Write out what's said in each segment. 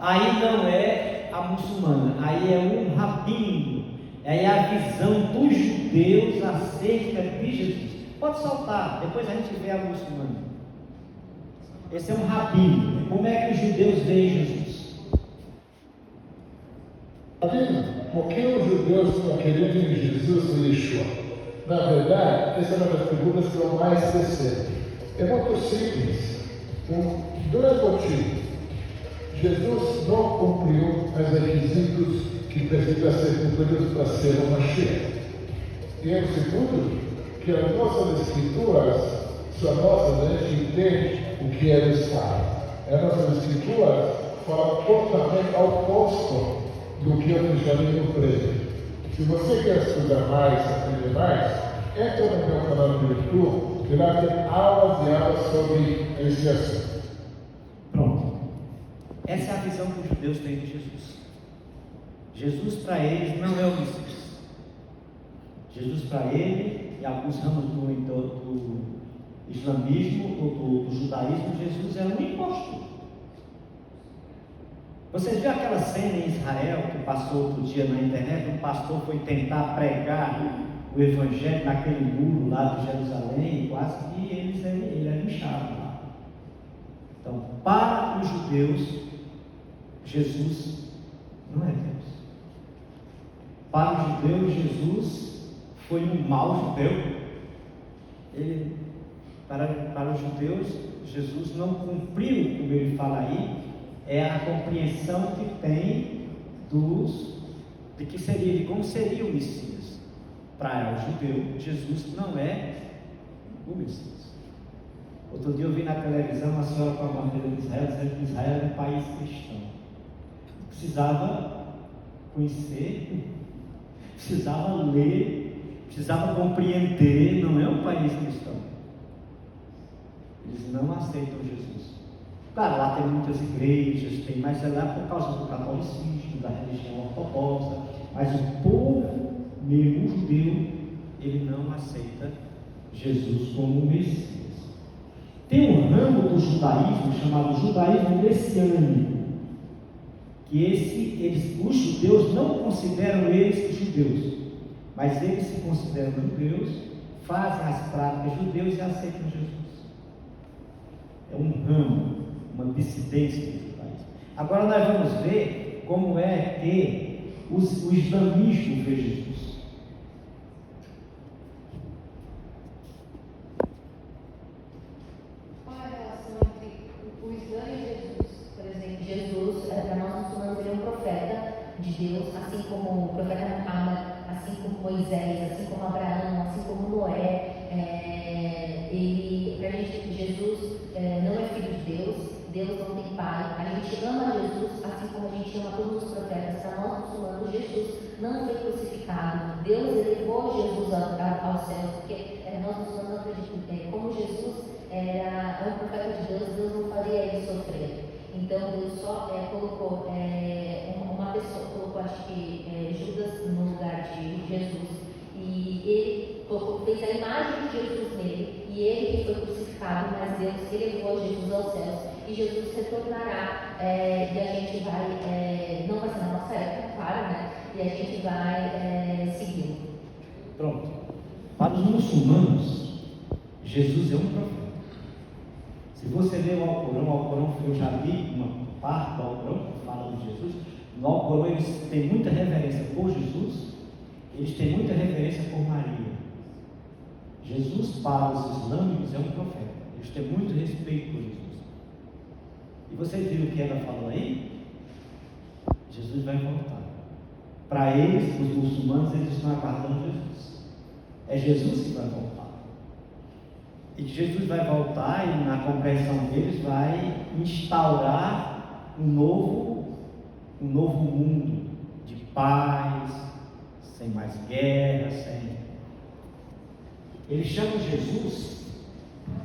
aí não é a muçulmana, aí é um rabino, é a visão dos judeus acerca de Jesus. Pode soltar, depois a gente vê a muçulmana. Esse é um rabino. Como é que os judeus veem Jesus? Por que os judeus estão querendo em Jesus o Yeshua? Na verdade, essa é uma das perguntas que eu mais recebo. É muito simples, por dois motivos. Jesus não cumpriu os requisitos que precisam ser cumpridos para ser uma Mashiach. E o segundo, que as nossas escrituras são nossas, a gente entende o que eles falam. As nossas escrituras falam totalmente ao oposto do que eu cristianismo prega. Se você quer estudar mais, aprender mais, entra no meu canal do YouTube, que lá tem aulas e aulas sobre esse assunto. Pronto. Essa é a visão que os judeus têm de Jesus. Jesus para eles não é o Messias. Jesus para ele, e alguns ramos do islamismo ou do judaísmo, Jesus é um impostor. Vocês viram aquela cena em Israel que passou outro dia na internet? Um pastor foi tentar pregar o evangelho naquele muro lá de Jerusalém, e quase que ele era inchado lá. Então, para os judeus, Jesus não é Deus. Para os judeus, Jesus foi um mau judeu. Para os judeus, Jesus não cumpriu, como ele fala aí, é a compreensão que tem de como seria o Messias. Para o judeu, Jesus não é o Messias. Outro dia eu vi na televisão uma senhora com a bandeira de Israel, dizendo que Israel era um país cristão. Precisava conhecer, precisava ler, precisava compreender, não é um país cristão. Eles não aceitam Jesus. Claro, lá tem muitas igrejas, mas é lá por causa do catolicismo, da religião ortodoxa, mas o povo, mesmo o judeu, ele não aceita Jesus como Messias. Tem um ramo do judaísmo chamado judaísmo messiânico, que os judeus não consideram eles judeus, mas eles se consideram judeus, fazem as práticas judeus e aceitam Jesus. É um ramo, uma dissidência do judaísmo. Agora nós vamos ver como é que o islamismo vê Jesus. Qual é a relação entre o Islã e Jesus? Por exemplo, Jesus, para nós muçulmanos, ele é um profeta de Deus, assim como o profeta Muhammad, assim como Moisés, assim como Abraão, assim como Noé. Para a gente, Jesus não é filho de Deus, Deus não tem pai. A gente ama Jesus assim como a gente ama todos os profetas. Para nós muçulmanos, Jesus não foi crucificado. Deus elevou Jesus ao céu, porque nós muçulmanos acreditamos como Jesus era um profeta de Deus, Deus não faria ele sofrer. Então Deus só colocou uma pessoa, colocou acho que Judas no lugar de Jesus, e ele fez a imagem de Jesus nele, e ele que foi crucificado, mas Deus elevou Jesus aos céus, e Jesus retornará, e a gente vai, não vai ser na nossa época, claro, né? E a gente vai seguir. Pronto. Para os muçulmanos, Jesus é um profeta. Se você ler o Alcorão, eu já li uma parte do Alcorão que fala de Jesus. No Alcorão eles têm muita reverência por Jesus, eles têm muita reverência por Maria. Jesus para os islâmicos é um profeta, eles têm muito respeito por Jesus. E vocês viram o que ela falou aí? Jesus vai voltar. Para eles, os muçulmanos, eles estão aguardando Jesus. É Jesus que vai voltar. E Jesus vai voltar e na compreensão deles vai instaurar um novo mundo de paz, sem mais guerra, Eles chamam Jesus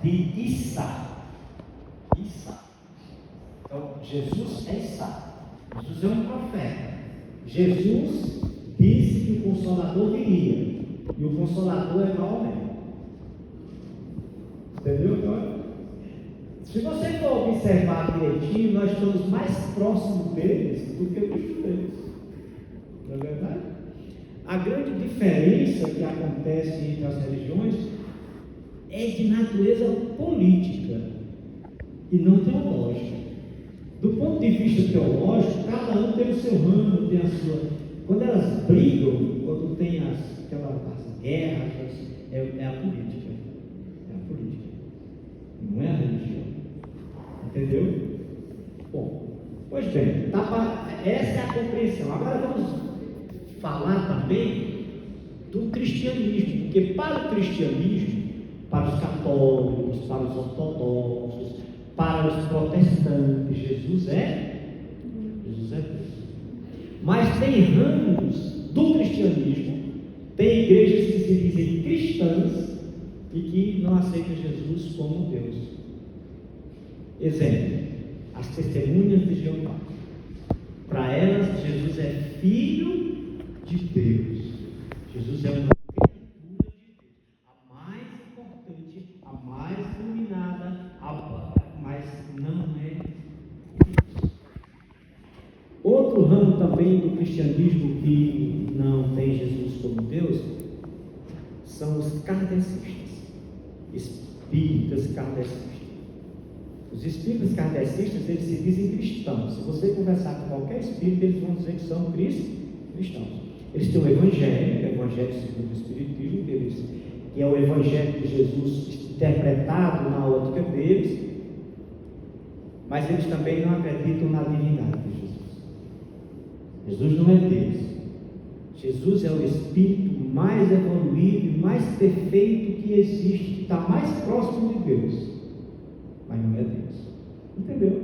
de Issa. Então, Jesus é Issa. Jesus é um profeta. Jesus disse que o Consolador viria. E o Consolador é Maomé. Entendeu, Antônio? Se você for observar direitinho, nós estamos mais próximos deles do que os judeus. Não é verdade? A grande diferença que acontece entre as religiões é de natureza política e não teológica. Do ponto de vista teológico, cada um tem o seu ramo, tem a sua. Quando elas brigam, quando tem as guerras, é a política. É a política. Não é a religião. Entendeu? Bom, pois bem, essa é a compreensão. Agora vamos falar também do cristianismo, porque para o cristianismo, para os católicos, para os ortodoxos, para os protestantes, Jesus é Deus. Mas tem ramos do cristianismo, tem igrejas que se dizem cristãs e que não aceitam Jesus como Deus. Exemplo, as testemunhas de Jeová. Para elas, Jesus é filho de Deus. Jesus é uma criatura de Deus, a mais importante, a mais iluminada, mas não é Deus. Outro ramo também do cristianismo que não tem Jesus como Deus são os kardecistas, espíritas kardecistas. Os espíritas kardecistas, eles se dizem cristãos. Se você conversar com qualquer espírita, eles vão dizer que são cristãos. Eles têm o evangelho, que é o evangelho segundo o espiritismo deles, que é o evangelho de Jesus interpretado na ótica deles, mas eles também não acreditam na divindade de Jesus. Jesus não é Deus. Jesus é o espírito mais evoluído e mais perfeito que existe, que está mais próximo de Deus, mas não é Deus. Entendeu?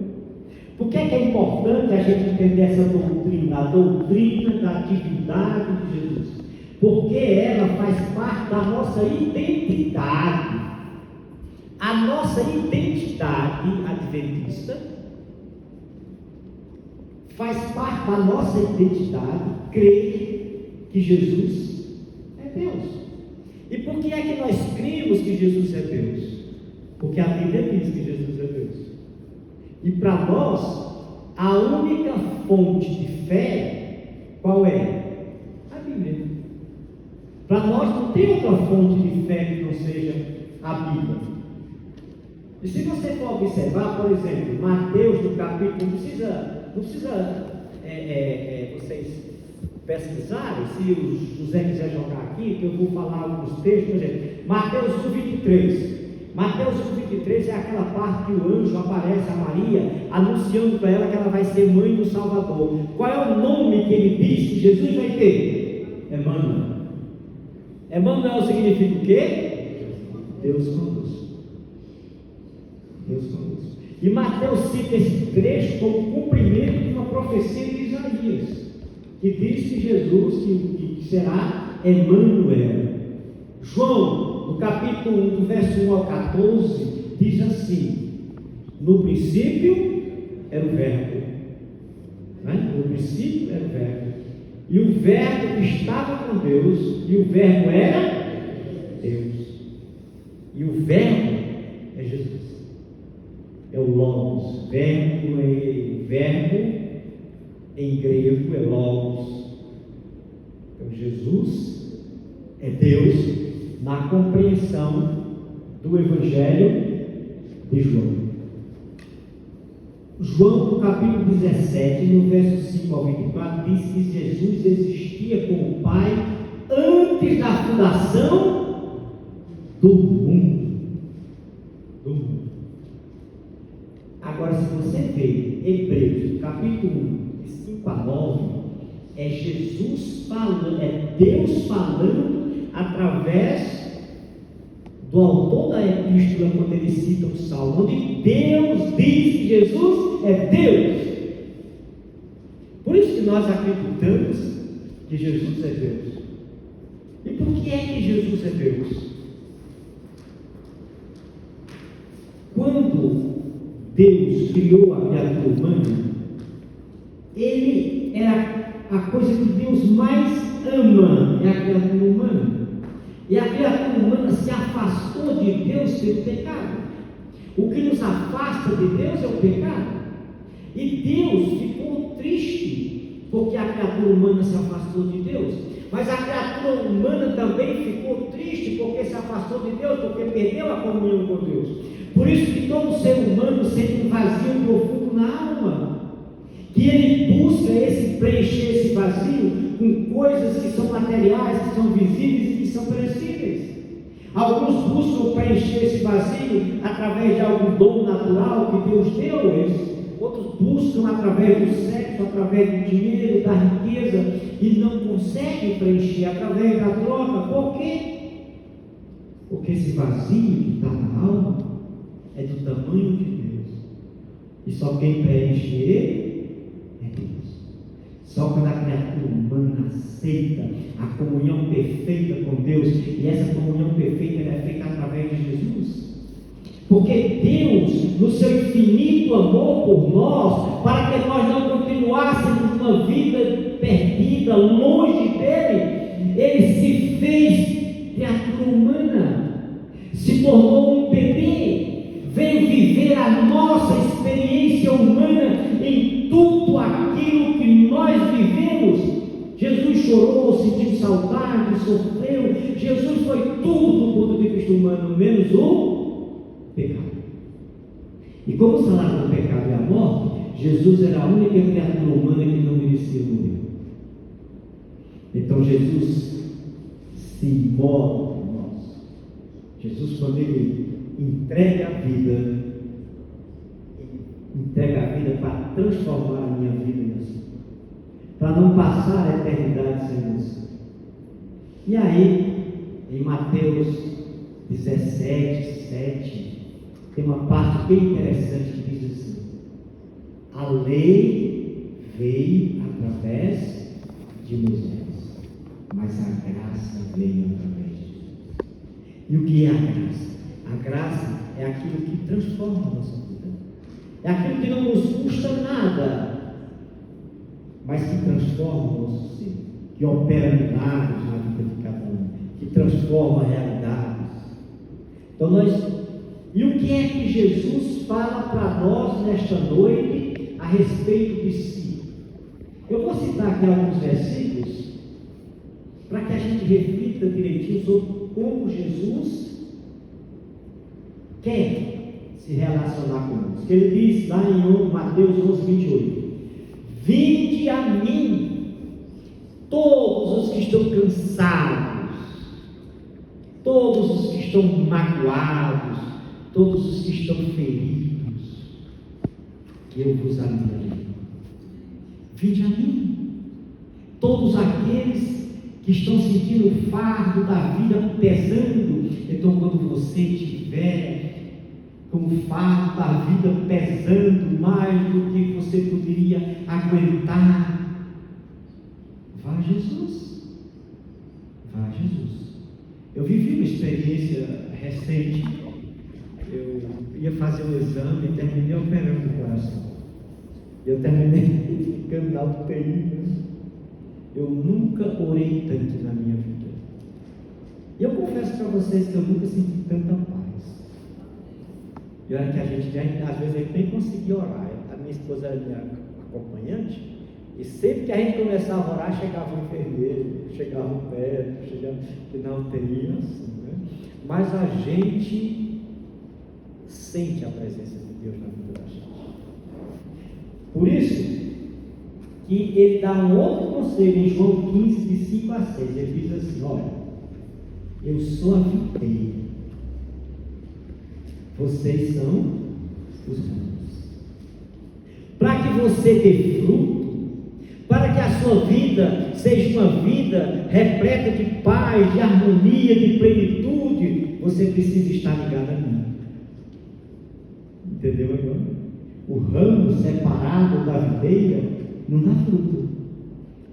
Por que é importante a gente entender essa doutrina, a doutrina da divindade de Jesus? Porque ela faz parte da nossa identidade. A nossa identidade adventista faz parte da nossa identidade crer que Jesus é Deus. E por que é que nós cremos que Jesus é Deus? Porque a Bíblia diz que Jesus é Deus. E para nós, a única fonte de fé, qual é? A Bíblia. Para nós não tem outra fonte de fé que não seja a Bíblia. E se você for observar, por exemplo, Mateus no capítulo, não precisa vocês pesquisarem, se o José quiser jogar aqui, que eu vou falar alguns textos, por exemplo, Mateus 1:23. Mateus 1:23 é aquela parte que o anjo aparece a Maria, anunciando para ela que ela vai ser mãe do Salvador. Qual é o nome que ele diz que Jesus vai ter? Emmanuel. Emmanuel significa o quê? Deus conosco. Deus conosco. E Mateus cita esse trecho como cumprimento de uma profecia de Isaías, que diz que Jesus que será Emmanuel. João, no capítulo 1, do verso 1 ao 14, diz assim: no princípio era o verbo, né? No princípio era o verbo, e o verbo estava com Deus, e o verbo era Deus, e o verbo é Jesus, é o Logos. Verbo em grego é Logos. Então Jesus é Deus na compreensão do Evangelho de João. João, no capítulo 17, no verso 5 ao 24, diz que Jesus existia com o Pai antes da fundação do mundo. Agora, se você vê Hebreus, capítulo 1, de 5 a 9, é Jesus falando, é Deus falando através do autor da epístola, quando ele cita o Salmo, onde Deus diz que Jesus é Deus. Por isso que nós acreditamos que Jesus é Deus. E por que é que Jesus é Deus? Quando Deus criou a criatura humana, ele era a coisa que Deus mais ama, é a criatura humana. E a criatura humana se afastou de Deus pelo pecado. O que nos afasta de Deus é o pecado. E Deus ficou triste porque a criatura humana se afastou de Deus. Mas a criatura humana também ficou triste porque se afastou de Deus, porque perdeu a comunhão com Deus. Por isso que todo ser humano sente um vazio profundo na alma, que ele busca preencher esse vazio com coisas que são materiais, que são visíveis e que são perecíveis. Alguns buscam preencher esse vazio através de algum dom natural que Deus deu a eles. Outros buscam através do sexo, através do dinheiro, da riqueza, e não conseguem preencher através da troca. Por quê? Porque esse vazio que está na alma é do tamanho de Deus. E só quem preenche ele é Deus. Só quando a criatura humana aceita a comunhão perfeita com Deus, e essa comunhão perfeita é feita através de Jesus. Porque Deus, no seu infinito amor por nós, para que nós não continuássemos uma vida perdida, longe dele, ele se fez criatura humana, se tornou um bebê, veio viver a nossa experiência humana em tudo aquilo que nós vivemos. Jesus chorou, sentiu saudade, sofreu. Jesus foi tudo do ponto de vista humano, menos o pecado. E como o salário do pecado é a morte, Jesus era a única criatura humana que não merecia morrer. Então Jesus se immola por nós. Jesus, quando ele entrega a vida para transformar a minha vida em assim, para não passar a eternidade sem isso. E aí, em Mateus 17, 7, tem uma parte bem interessante que diz assim: a lei veio através de Moisés, mas a graça veio através de Jesus. E o que é a graça? A graça é aquilo que transforma a nossa vida, é aquilo que não nos custa nada, mas que transforma o nosso ser, que opera milagres na vida de cada um, que transforma realidades. Então e o que é que Jesus fala para nós nesta noite a respeito de si? Eu vou citar aqui alguns versículos para que a gente reflita direitinho sobre como Jesus quer se relacionar conosco. Ele diz lá em Mateus 11, 28: vinde a mim, todos os que estão cansados, todos os que estão magoados, todos os que estão feridos, que eu vos aliviarei. Vinde a mim, todos aqueles que estão sentindo o fardo da vida pesando. Então, quando você estiver com o fardo da vida pesando mais do que você poderia aguentar, vá a Jesus. Vá a Jesus. Eu vivi uma experiência recente. Eu ia fazer um exame e terminei operando o coração. Eu terminei ficando na UTI. Eu nunca orei tanto na minha vida. E eu confesso para vocês que eu nunca senti tanta paz. E olha que a gente, às vezes, a gente nem conseguia orar. A minha esposa era minha acompanhante, e sempre que a gente começava a orar, chegava um enfermeiro, chegava um médico, chegava na UTI, assim, né? Mas a gente sente a presença de Deus na vida da gente. Por isso que ele dá um outro conselho em João 15, de 5 a 6. Ele diz assim: olha, eu sou a videira, vocês são os ramos. Para que você dê fruto, para que a sua vida seja uma vida repleta de paz, de harmonia, de plenitude, você precisa estar ligado a mim. Entendeu agora? O ramo separado da videira não dá fruto,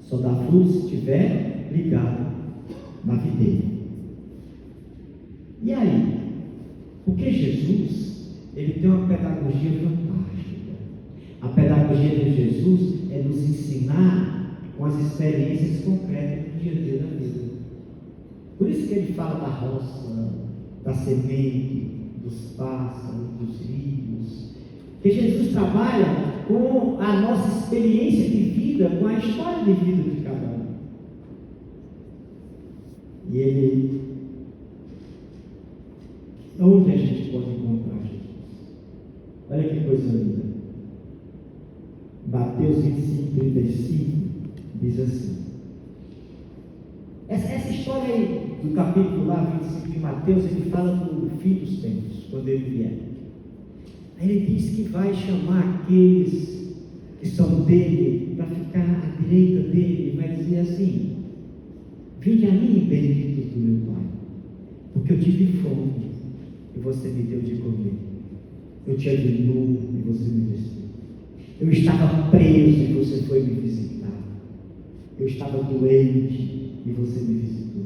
só dá fruto se estiver ligado na videira. E aí? Porque Jesus, ele tem uma pedagogia fantástica. A pedagogia de Jesus é nos ensinar com as experiências concretas do dia a dia da vida. Por isso que ele fala da roça, da semente, do dos pássaros, dos rios. Porque Jesus trabalha com a nossa experiência de vida, com a história de vida de cada um. E Ele, onde a gente pode encontrar Jesus? Olha que coisa linda. Mateus 25:35 diz assim. Essa história aí do capítulo lá, 25 de Mateus, ele fala do fim dos tempos, quando ele vier. Aí ele diz que vai chamar aqueles que são dele para ficar à direita dele, e vai dizer assim: vinde a mim, benditos do meu Pai, porque eu tive fome e você me deu de comer, eu tive nu e você me vestiu, eu estava preso e você foi me visitar, eu estava doente e você me visitou,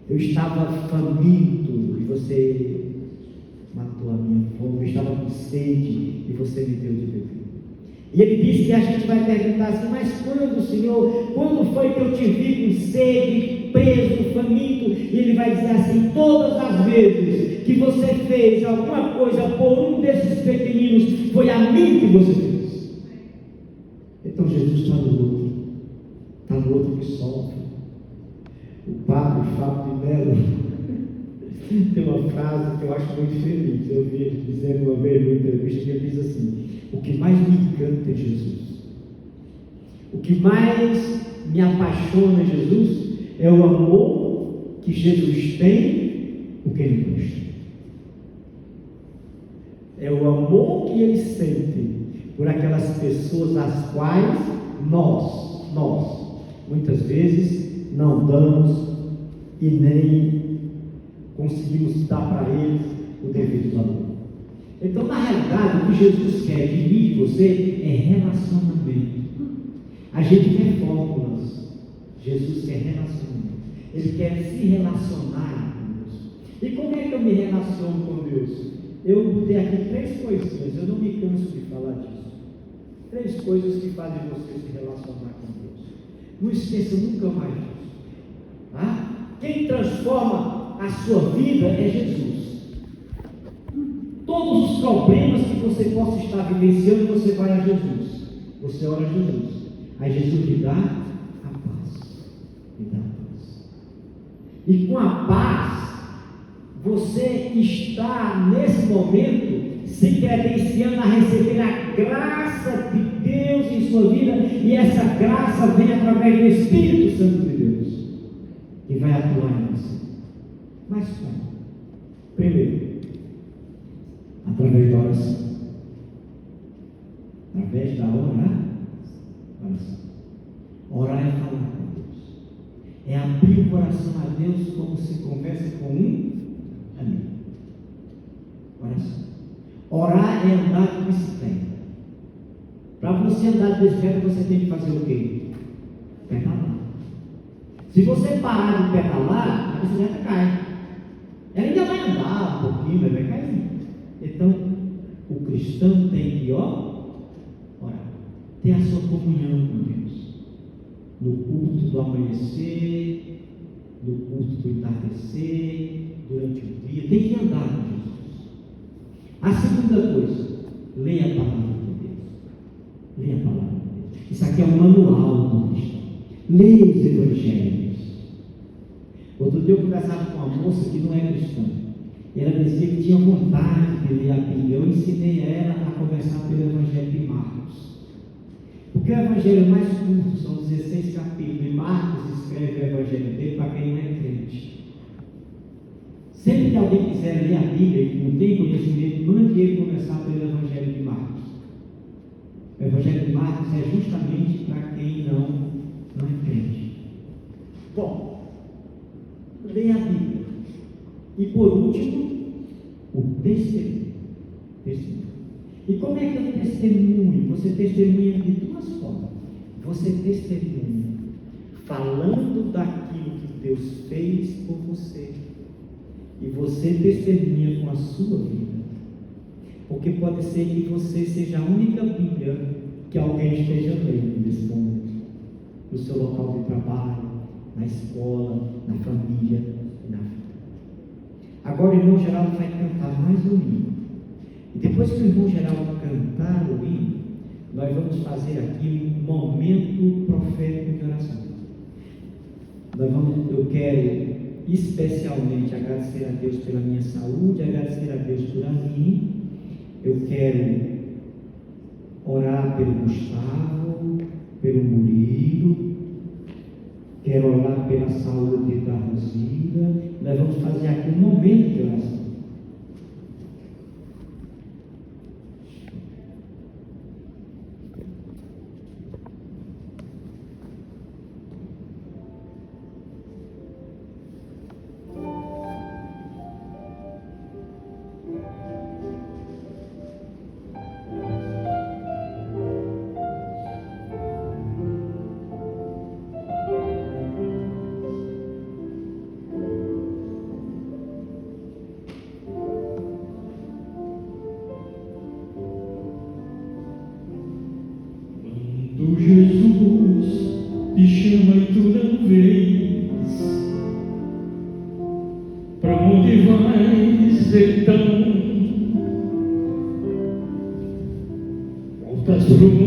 eu estava faminto e você matou a minha fome, eu estava com sede e você me deu de beber. E ele diz que a gente vai perguntar assim: mas quando, Senhor, quando foi que eu te vi com sede, preso, faminto? E ele vai dizer assim: todas as vezes que você fez alguma coisa por um desses pequeninos, foi a mim que você fez. Então Jesus está no outro que sofre. O padre Fábio de Melo tem uma frase que eu acho muito feliz. Eu vi ele dizendo uma vez numa entrevista, que ele diz assim: o que mais me encanta é Jesus. O que mais me apaixona é Jesus, é o amor que Jesus tem por quem ele gosta. É o amor que ele sente por aquelas pessoas às quais nós, muitas vezes, não damos e nem conseguimos dar para eles o devido valor. Então, na realidade, o que Jesus quer de mim e de você é relacionamento. A gente quer fórmulas, Jesus quer relacionamento. Ele quer se relacionar com Deus. E como é que eu me relaciono com Deus? Eu botei aqui 3 coisinhas, eu não me canso de falar disso. 3 coisas que fazem você se relacionar com Deus. Não esqueça nunca mais disso. Tá? Quem transforma a sua vida é Jesus. Todos os problemas que você possa estar vivenciando, você vai a Jesus. Você ora a Jesus. Aí Jesus lhe dá a paz. Lhe dá a paz. E com a paz, você está nesse momento se credenciando a receber a graça de Deus em sua vida. E essa graça vem através do Espírito Santo de Deus, que vai atuar em você. Mas como? Primeiro, através da oração. Através da oração. Orar é falar com Deus. É abrir o coração a Deus como se conversa com um amigo. Oração. Orar é andar de bicicleta. Para você andar de bicicleta, você tem que fazer o quê? Pedalar. Se você parar de pedalar, a bicicleta cai. Ela ainda vai andar um pouquinho, mas vai cair. Então, o cristão tem que orar, ter a sua comunhão com Deus, no culto do amanhecer, no culto do entardecer, durante o dia, tem que andar com Jesus. A segunda coisa, leia a palavra de Deus. Leia a palavra de Deus. Isso aqui é um manual do cristão. Leia os evangelhos. Outro dia eu conversava com uma moça que não é cristã. E ela dizia que tinha vontade de ler a Bíblia. Eu ensinei ela a conversar pelo Evangelho de Marcos. Porque o Evangelho mais curto, são 16 capítulos. E Marcos escreve o Evangelho dele para quem não é crente. Sempre que alguém quiser ler a Bíblia e não tem conhecimento, mande ele começar pelo Evangelho de Marcos. O Evangelho de Marcos é justamente para quem não é crente. Bom, leia a Bíblia. E por último, o testemunho. E como é que eu testemunho? Você testemunha de 2 formas. Você testemunha falando daquilo que Deus fez por você. E você testemunha com a sua vida. Porque pode ser que você seja a única Bíblia que alguém esteja lendo nesse momento. No seu local de trabalho, na escola, na família, na vida. Agora o irmão Geraldo vai cantar mais o hino. E depois que o irmão Geraldo cantar o hino, nós vamos fazer aqui um momento profético de oração. Eu quero especialmente agradecer a Deus pela minha saúde, agradecer a Deus por mim. Eu quero orar pelo Gustavo, pelo Murilo, quero orar pela saúde da Rosilda. Nós vamos fazer aqui um momento de oração. Jesus te chama e tu não vês. Para onde vais então? Voltas para o